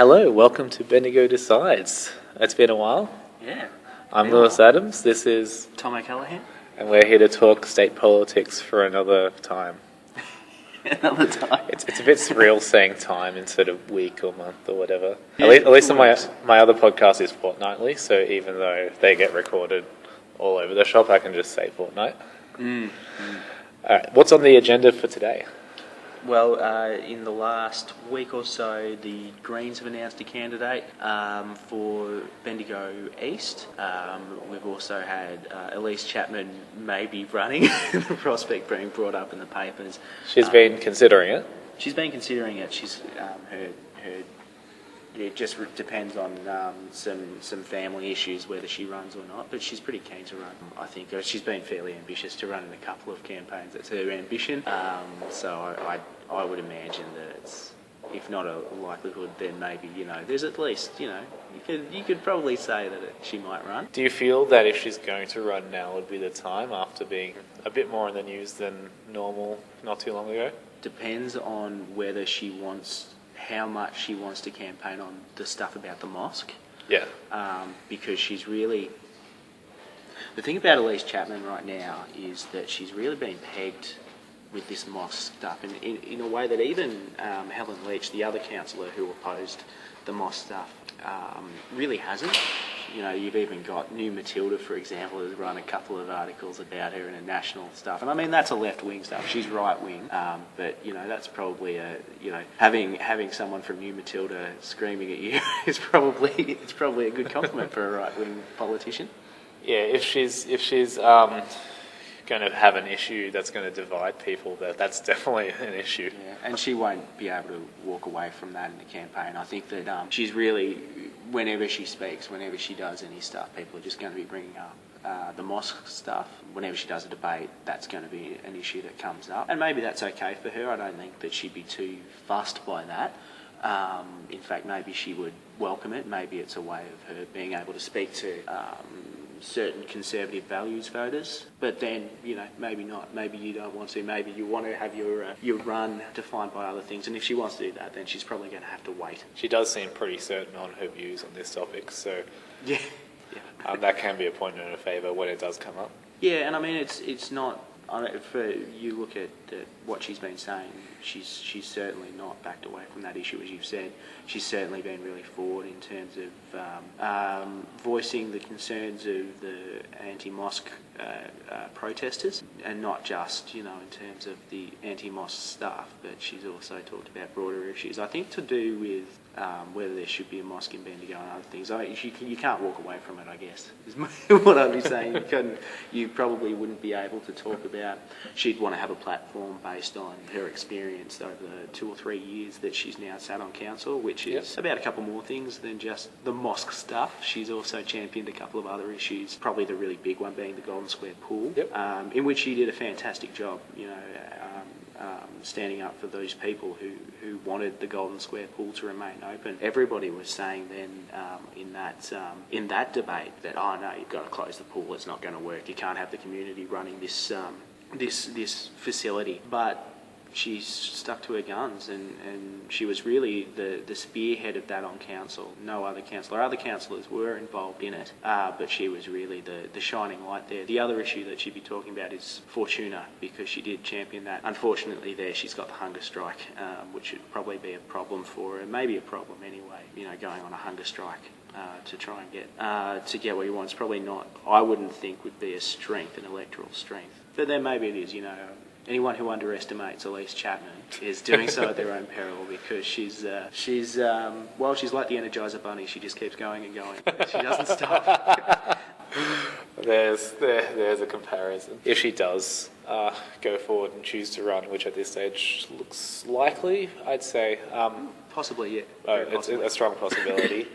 Hello, welcome to Bendigo Decides. It's been a while. Yeah. I'm Lewis Adams, this is Tom O'Callaghan. and we're here to talk state politics for another time. Another time. It's a bit surreal saying time instead of week or month or whatever. Yeah, at least on works. my other podcast is fortnightly, so even though they get recorded all over the shop, I can just say fortnight. Alright, what's on the agenda for today? Well, in the last week or so, the Greens have announced a candidate for Bendigo East. We've also had Elise Chapman maybe running, the prospect being brought up in the papers. She's been considering it. She's been considering it. She's heard. It just depends on some family issues whether she runs or not, but she's pretty keen to run. I think she's been fairly ambitious to run in a couple of campaigns. That's her ambition. So I would imagine that it's, if not a likelihood, then maybe there's at least you could probably say that she might run. Do you feel that if she's going to run now would be the time after being a bit more in the news than normal not too long ago? Depends on whether how much she wants to campaign on the stuff about the mosque. Yeah. Because she's really... The thing about Elise Chapman right now is that she's really been pegged with this mosque stuff in a way that even Helen Leach, the other councillor who opposed the mosque stuff, really hasn't. You've even got New Matilda, for example, has run a couple of articles about her in a national stuff. And I mean, that's a left-wing stuff. She's right-wing. But, that's probably having someone from New Matilda screaming at you it's probably a good compliment for a right-wing politician. Yeah, if she's going to have an issue that's going to divide people, that's definitely an issue. Yeah, and she won't be able to walk away from that in the campaign. I think that she's really, whenever she speaks, whenever she does any stuff, people are just going to be bringing up the mosque stuff. Whenever she does a debate, that's going to be an issue that comes up. And maybe that's okay for her. I don't think that she'd be too fussed by that. In fact, maybe she would welcome it. Maybe it's a way of her being able to speak to certain conservative values voters, but then maybe not. Maybe you don't want to. Maybe you want to have your run defined by other things. And if she wants to do that, then she's probably going to have to wait. She does seem pretty certain on her views on this topic, so yeah. That can be a point in her favour when it does come up. Yeah, and I mean it's not. For you look at what she's been saying, she's certainly not backed away from that issue, as you've said. She's certainly been really forward in terms of voicing the concerns of the anti-mosque protesters, and not just in terms of the anti-mosque stuff, but she's also talked about broader issues. I think to do with whether there should be a mosque in Bendigo and other things. You can't walk away from it, I guess, is what I'd be saying. You probably wouldn't be able to talk about... She'd want to have a platform based on her experience over the 2 or 3 years that she's now sat on council, which is about a couple more things than just the mosque stuff. She's also championed a couple of other issues, probably the really big one being the Golden Square pool, in which she did a fantastic job, standing up for those people who wanted the Golden Square pool to remain open. Everybody was saying then in that debate that, oh no, you've got to close the pool, it's not going to work, you can't have the community running this facility. But she stuck to her guns, and she was really the spearhead of that on council. No other councillor. Other councillors were involved in it, but she was really the shining light there. The other issue that she'd be talking about is Fortuna, because she did champion that. Unfortunately there she's got the hunger strike, which would probably be a problem for her, maybe a problem anyway, going on a hunger strike to try and get what you want. It's probably not, I wouldn't think, would be a strength, an electoral strength. But then maybe it is, anyone who underestimates Elise Chapman is doing so at their own peril, because she's like the Energizer Bunny. She just keeps going and going. She doesn't stop. There's a comparison. If she does go forward and choose to run, which at this stage looks likely, I'd say. Possibly, yeah. It's a strong possibility.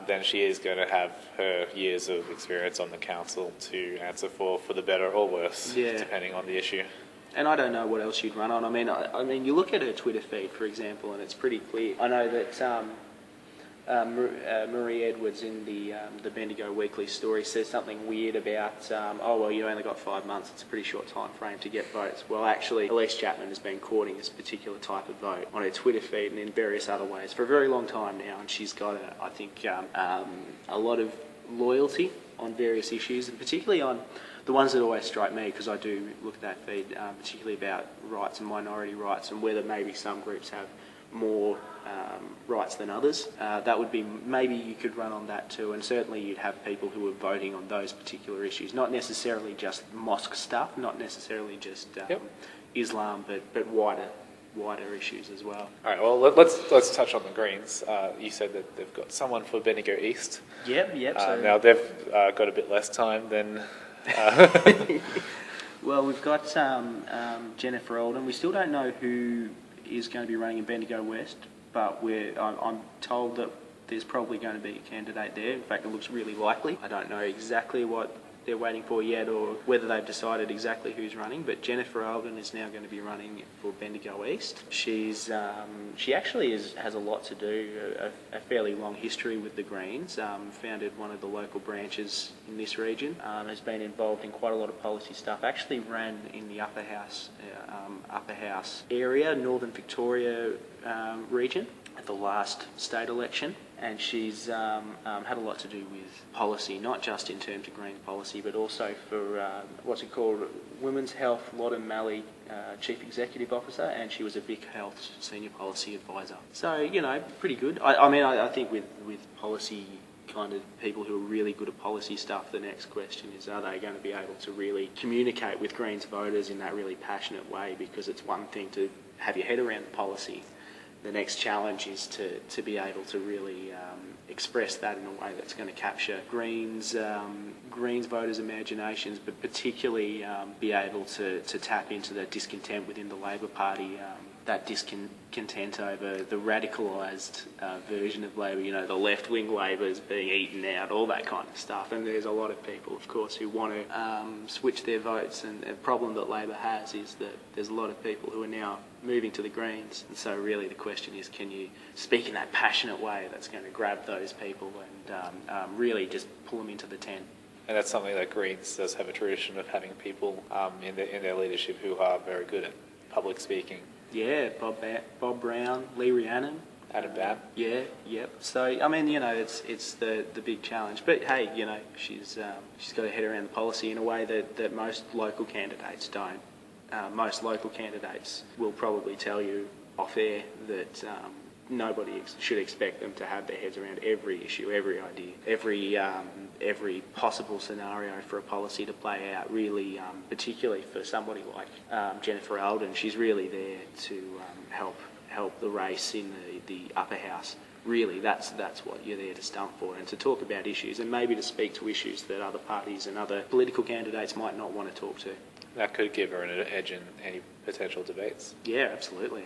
Then she is going to have her years of experience on the council to answer for the better or worse, depending on the issue. And I don't know what else she'd run on. I mean, you look at her Twitter feed, for example, and it's pretty clear. I know that Marie Edwards in the Bendigo Weekly story says something weird about, oh, well, you only got 5 months. It's a pretty short time frame to get votes. Well, actually, Elise Chapman has been courting this particular type of vote on her Twitter feed and in various other ways for a very long time now, and she's got, I think, a lot of loyalty on various issues, and particularly on the ones that always strike me, because I do look at that feed, particularly about rights and minority rights and whether maybe some groups have more rights than others. That would be, maybe you could run on that too, and certainly you'd have people who are voting on those particular issues, not necessarily just mosque stuff, not necessarily just Islam, but wider issues as well. All right, well, let's touch on the Greens. You said that they've got someone for Bendigo East. Yep. So now they've got a bit less time than... Well, we've got Jennifer Alden. We still don't know who is going to be running in Bendigo West, but I'm told that there's probably going to be a candidate there. In fact, it looks really likely. I don't know exactly what they're waiting for yet, or whether they've decided exactly who's running, but Jennifer Alden is now going to be running for Bendigo East. She actually has a lot to do, a fairly long history with the Greens, founded one of the local branches in this region, has been involved in quite a lot of policy stuff, actually ran in the upper house area, Northern Victoria region at the last state election. And she's had a lot to do with policy, not just in terms of Greens policy, but also for what's it called, Women's Health, Loddon Malley, Chief Executive Officer, and she was a Vic Health Senior Policy Advisor. So, pretty good. I think with policy kind of people who are really good at policy stuff, the next question is, are they going to be able to really communicate with Greens voters in that really passionate way? Because it's one thing to have your head around the policy. The next challenge is to be able to really express that in a way that's going to capture Greens voters' imaginations, but particularly be able to tap into that discontent within the Labor Party, that discontent over the radicalised version of Labor, the left-wing Labor's being eaten out, all that kind of stuff. And there's a lot of people, of course, who want to switch their votes. And the problem that Labor has is that there's a lot of people who are now moving to the Greens. And so really the question is, can you speak in that passionate way that's going to grab those people and really just pull them into the tent? And that's something that Greens does have a tradition of having people in their leadership who are very good at public speaking. Yeah, Bob Brown, Lee Rhiannon. Adam Babb. Yeah, yep. So, it's the big challenge. But, hey, she's got her head around the policy in a way that most local candidates don't. Most local candidates will probably tell you off air that nobody should expect them to have their heads around every issue, every idea, every possible scenario for a policy to play out. Really, particularly for somebody like Jennifer Alden, she's really there to help the race in the upper house. Really, that's what you're there to stump for, and to talk about issues, and maybe to speak to issues that other parties and other political candidates might not want to talk to. That could give her an edge in any potential debates. Yeah, absolutely.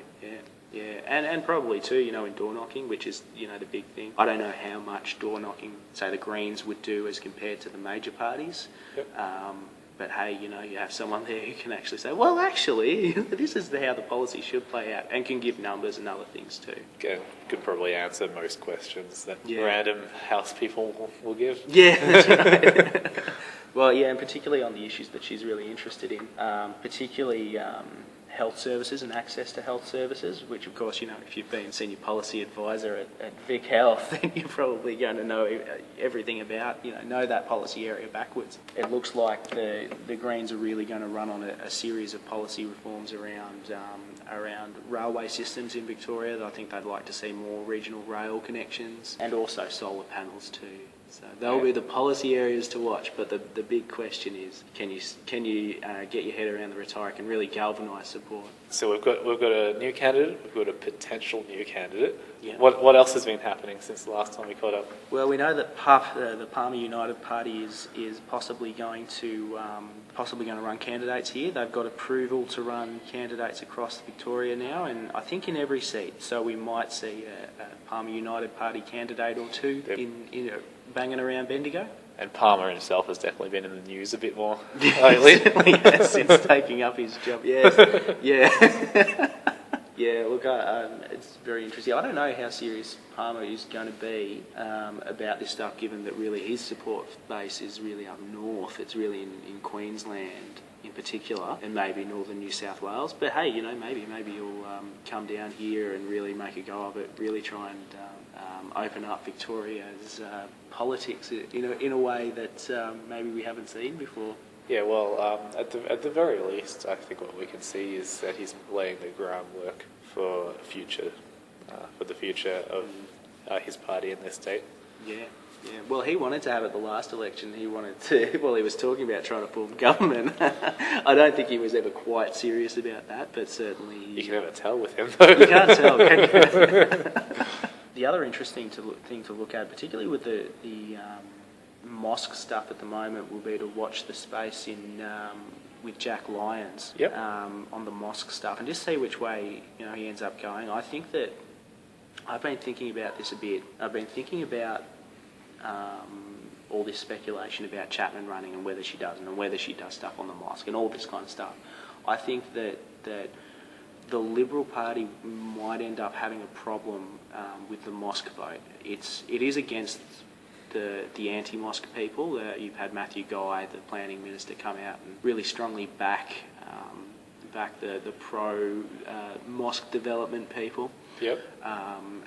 Yeah, and probably too, in door knocking, which is, the big thing. I don't know how much door knocking, say, the Greens would do as compared to the major parties. Yep. But hey, you have someone there who can actually say, well, actually, this is how the policy should play out, and can give numbers and other things too. Could probably answer most questions that random house people will give. Yeah, that's right. Well, yeah, and particularly on the issues that she's really interested in, particularly health services and access to health services, which, of course, if you've been senior policy advisor at Vic Health, then you're probably going to know everything about, know that policy area backwards. It looks like the Greens are really going to run on a series of policy reforms around railway systems in Victoria. I think they'd like to see more regional rail connections, and also solar panels too. So they'll be the policy areas to watch, but the big question is, can you get your head around the rhetoric and really galvanise support? So we've got a new candidate, we've got a potential new candidate. Yeah. What else has been happening since the last time we caught up? Well, we know that the Palmer United Party is possibly going to run candidates here. They've got approval to run candidates across Victoria now, and I think in every seat. So we might see a Palmer United Party candidate or two in banging around Bendigo. And Palmer himself has definitely been in the news a bit more lately. Yes, since taking up his job. Yes, yeah. Yeah, look, it's very interesting. I don't know how serious Palmer is going to be about this stuff, given that really his support base is really up north. It's really in Queensland in particular, and maybe northern New South Wales. But hey, maybe he'll come down here and really make a go of it. Really try and open up Victoria's politics in a way that maybe we haven't seen before. Yeah, well, at the very least, I think what we can see is that he's laying the groundwork for the future of his party in this state. Yeah. Well, he wanted to have it the last election. He wanted to. Well, he was talking about trying to form government. I don't think he was ever quite serious about that, but certainly you can never tell with him, though. You can't tell, can you? The other interesting thing to look at, particularly with the mosque stuff at the moment, will be to watch the space in with Jack Lyons on the mosque stuff, and just see which way he ends up going. I think that I've been thinking about this a bit. I've been thinking about all this speculation about Chapman running and whether she doesn't, and whether she does stuff on the mosque and all this kind of stuff. I think that the Liberal Party might end up having a problem with the mosque vote. It is against the anti-mosque people. You've had Matthew Guy, the planning minister, come out and really strongly back the pro mosque development people. Yep.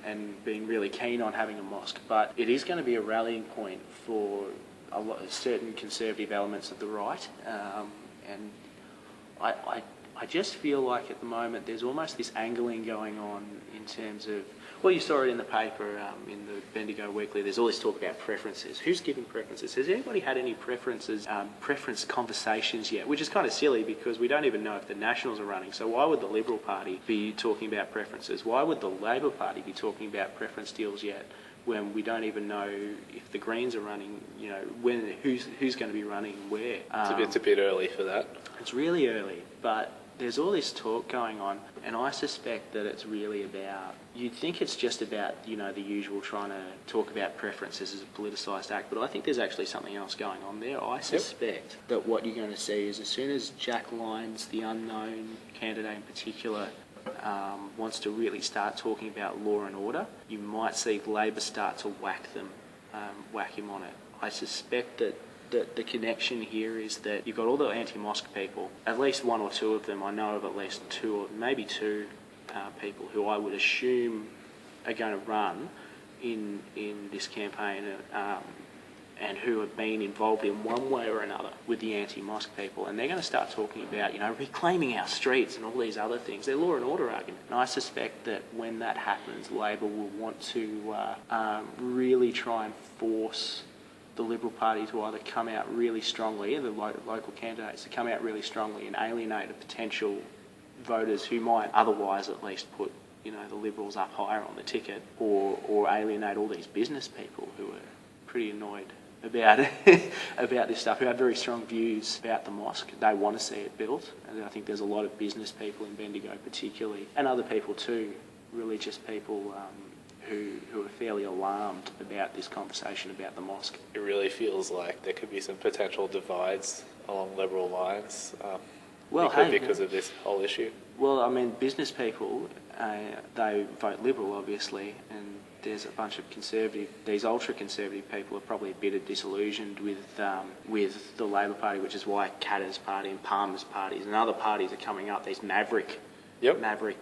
And being really keen on having a mosque. But it is going to be a rallying point for certain conservative elements of the right. And I just feel like at the moment there's almost this angling going on in terms of, well, you saw it in the paper, in the Bendigo Weekly, there's all this talk about preferences. Who's giving preferences? Has anybody had any preference conversations yet? Which is kind of silly because we don't even know if the Nationals are running. So why would the Liberal Party be talking about preferences? Why would the Labor Party be talking about preference deals yet when we don't even know if the Greens are running, who's going to be running where? It's a bit early for that. It's really early, but there's all this talk going on, and I suspect that it's really about, you'd think it's just about, the usual trying to talk about preferences as a politicised act, but I think there's actually something else going on there. I suspect that what you're going to see is as soon as Jack Lyons, the unknown candidate in particular, wants to really start talking about law and order, you might see Labor start to whack him on it. I suspect that the connection here is that you've got all the anti-mosque people, at least one or two of them. I know of at least two, or maybe two people who I would assume are going to run in this campaign and who have been involved in one way or another with the anti-mosque people. And they're going to start talking about, reclaiming our streets and all these other things. They're law and order argument. And I suspect that when that happens, Labor will want to really try and force the Liberal Party to either come out really strongly, the local candidates to come out really strongly and alienate the potential voters who might otherwise at least put, the Liberals up higher on the ticket, or alienate all these business people who are pretty annoyed about about this stuff, who have very strong views about the mosque. They want to see it built, and I think there's a lot of business people in Bendigo particularly, and other people too, religious people, who are fairly alarmed about this conversation about the mosque. It really feels like there could be some potential divides along Liberal lines because of this whole issue. Well, I mean, business people, they vote Liberal, obviously, and there's a bunch of these ultra-conservative people are probably a bit disillusioned with the Labor Party, which is why Katter's party and Palmer's parties and other parties are coming up, these maverick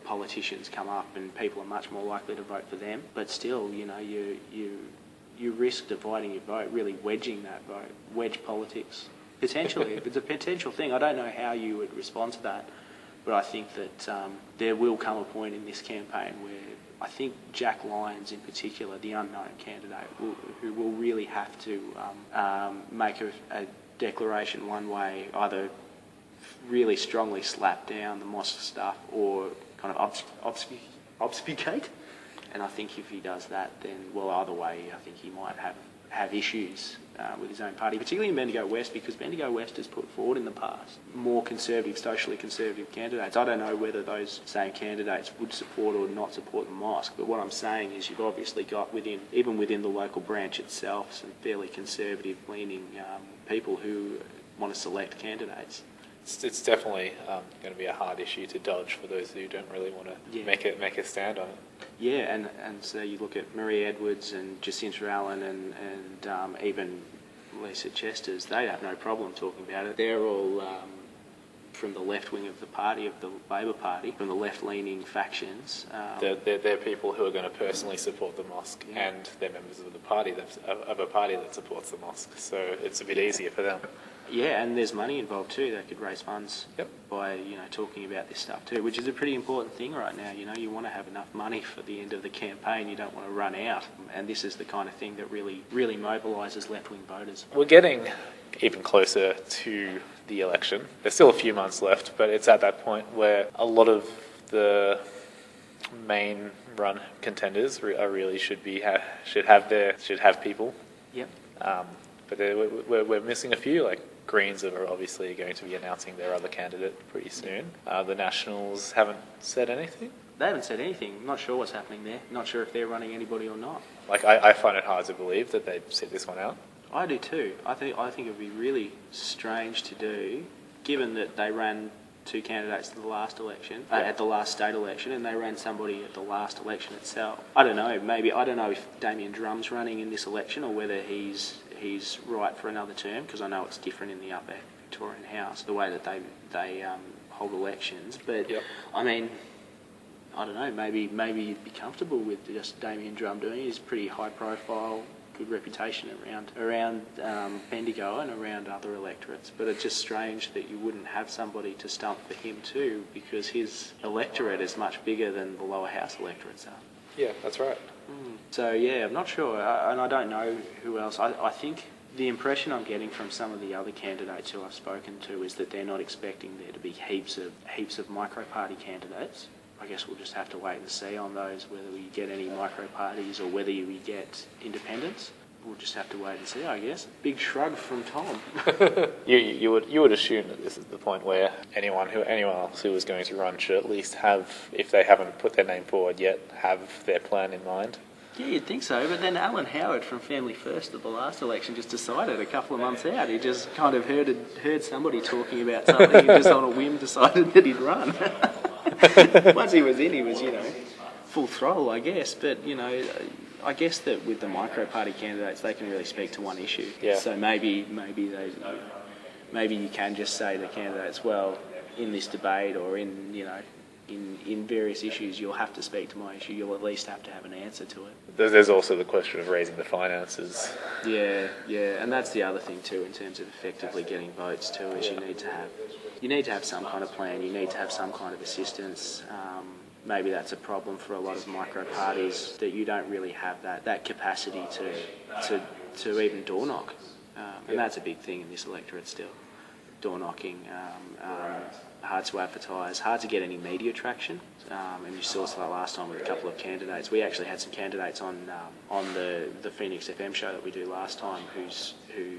politicians come up, and people are much more likely to vote for them. But still, you risk dividing your vote, really wedging that vote, wedge politics. Potentially, it's a potential thing. I don't know how you would respond to that, but I think that there will come a point in this campaign where I think Jack Lyons in particular, the unknown candidate, who will really have to make a declaration one way, either really strongly slap down the mosque stuff or kind of obfuscate. And I think if he does that, then, well, either way, I think he might have issues with his own party, particularly in Bendigo West, because Bendigo West has put forward in the past more conservative, socially conservative candidates. I don't know whether those same candidates would support or not support the mosque, but what I'm saying is you've obviously got even within the local branch itself, some fairly conservative-leaning people who want to select candidates. it's definitely going to be a hard issue to dodge for those who don't really want to make a stand on it. Yeah, and so you look at Marie Edwards and Jacinta Allen and even Lisa Chesters, they have no problem talking about it. They're all from the left wing of the party, of the Labor Party, from the left-leaning factions. They're people who are going to personally support the mosque, and they're members of the party of a party that supports the mosque. So it's a bit easier for them. Yeah, and there's money involved too. They could raise funds Yep. by talking about this stuff too, which is a pretty important thing right now. You want to have enough money for the end of the campaign. You don't want to run out, and this is the kind of thing that really mobilises left-wing voters. We're getting even closer to the election. There's still a few months left, but it's at that point where a lot of the main run contenders really should have people. Yep. But we're missing a few. Like Greens are obviously going to be announcing their other candidate pretty soon. The Nationals haven't said anything. They haven't said anything. I'm not sure what's happening there. Not sure if they're running anybody or not. Like I find it hard to believe that they'd sit this one out. I do too. I think it would be really strange to do, given that they ran two candidates at the last election, at the last state election, and they ran somebody at the last election itself. I don't know. I don't know if Damien Drumm's running in this election or whether he's right for another term, because I know it's different in the Upper Victorian House, the way that they hold elections. But I mean, I don't know. Maybe you'd be comfortable with just Damien Drum doing it. He's pretty high profile, good reputation around Bendigo and around other electorates. But it's just strange that you wouldn't have somebody to stump for him too, because his electorate is much bigger than the lower house electorates are. Yeah, that's right. So yeah, I'm not sure, and I don't know who else. I think the impression I'm getting from some of the other candidates who I've spoken to is that they're not expecting there to be heaps of micro-party candidates. I guess we'll just have to wait and see on those, whether we get any micro-parties or whether we get independents. We'll just have to wait and see, I guess. Big shrug from Tom. You would assume that this is the point where anyone else who is going to run should at least have, if they haven't put their name forward yet, have their plan in mind. Yeah, you'd think so, but then Alan Howard from Family First at the last election just decided a couple of months out. He just kind of heard somebody talking about something and just on a whim decided that he'd run. Once he was in, he was, full throttle, I guess. But, I guess that with the micro-party candidates, they can really speak to one issue. Yeah. So maybe you can just say to candidates, well, in this debate or in various issues, you'll have to speak to my issue. You'll at least have to have an answer to it. There's also the question of raising the finances. Yeah, and that's the other thing too, in terms of effectively getting votes too, is you need to have some kind of plan. You need to have some kind of assistance. Maybe that's a problem for a lot of micro parties, that you don't really have that capacity to even door knock, and that's a big thing in this electorate still. Door knocking, hard to advertise, hard to get any media traction, and you saw that last time with a couple of candidates. We actually had some candidates on the Phoenix FM show that we do last time who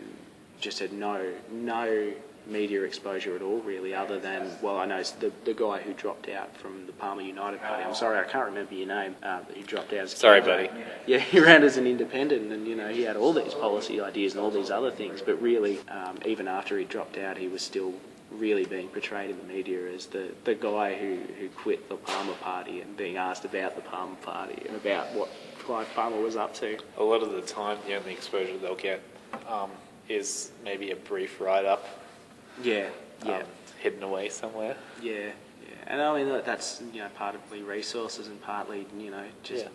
just had no media exposure at all, really, other than, well, I know it's the guy who dropped out from the Palmer United Party. I'm sorry, I can't remember your name, but he dropped out as a candidate. Buddy. Yeah, he ran as an independent, and, he had all these policy ideas and all these other things, but really, even after he dropped out, he was still really being portrayed in the media as the guy who quit the Palmer Party and being asked about the Palmer Party and about what Clive Palmer was up to. A lot of the time, the only exposure they'll get is maybe a brief write-up. Yeah. Hidden away somewhere. Yeah. And I mean, that's, partly resources and partly,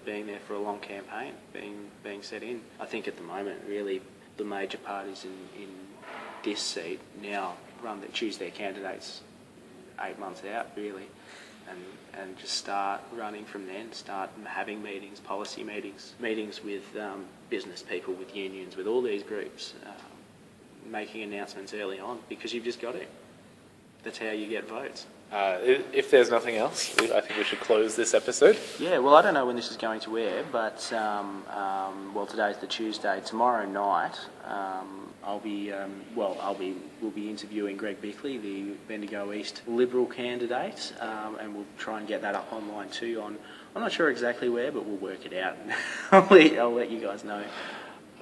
being there for a long campaign, being set in. I think at the moment, really, the major parties in this seat now choose their candidates 8 months out, really, and just start running from then, start having meetings, policy meetings with business people, with unions, with all these groups, making announcements early on, because you've just got to. That's how you get votes. If there's nothing else, I think we should cleose this episode. Yeah, well, I don't know when this is going to air, but today's the Tuesday. Tomorrow night, we'll be interviewing Greg Bickley, the Bendigo East Liberal candidate, and we'll try and get that up online too. I'm not sure exactly where, but we'll work it out. I'll let you guys know.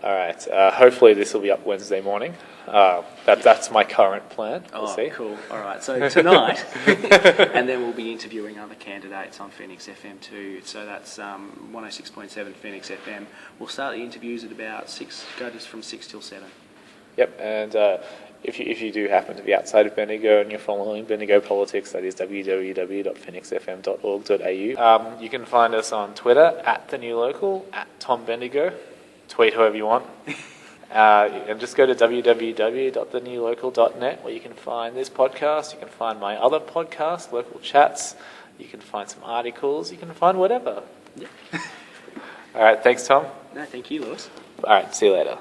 All right. Hopefully this will be up Wednesday morning. That's my current plan. We'll see. Cool. All right. So tonight, and then we'll be interviewing other candidates on Phoenix FM too. So that's 106.7 Phoenix FM. We'll start the interviews at about 6. Go just from 6 till 7. Yep. And if you do happen to be outside of Bendigo and you're following Bendigo politics, that is www.phoenixfm.org.au. You can find us on Twitter @thenewlocal, @TomBendigo. Tweet whoever you want. And just go to www.thenewlocal.net where you can find this podcast, you can find my other podcast, Local Chats, you can find some articles, you can find whatever. Yeah. All right, thanks, Tom. No, thank you, Lewis. All right, see you later.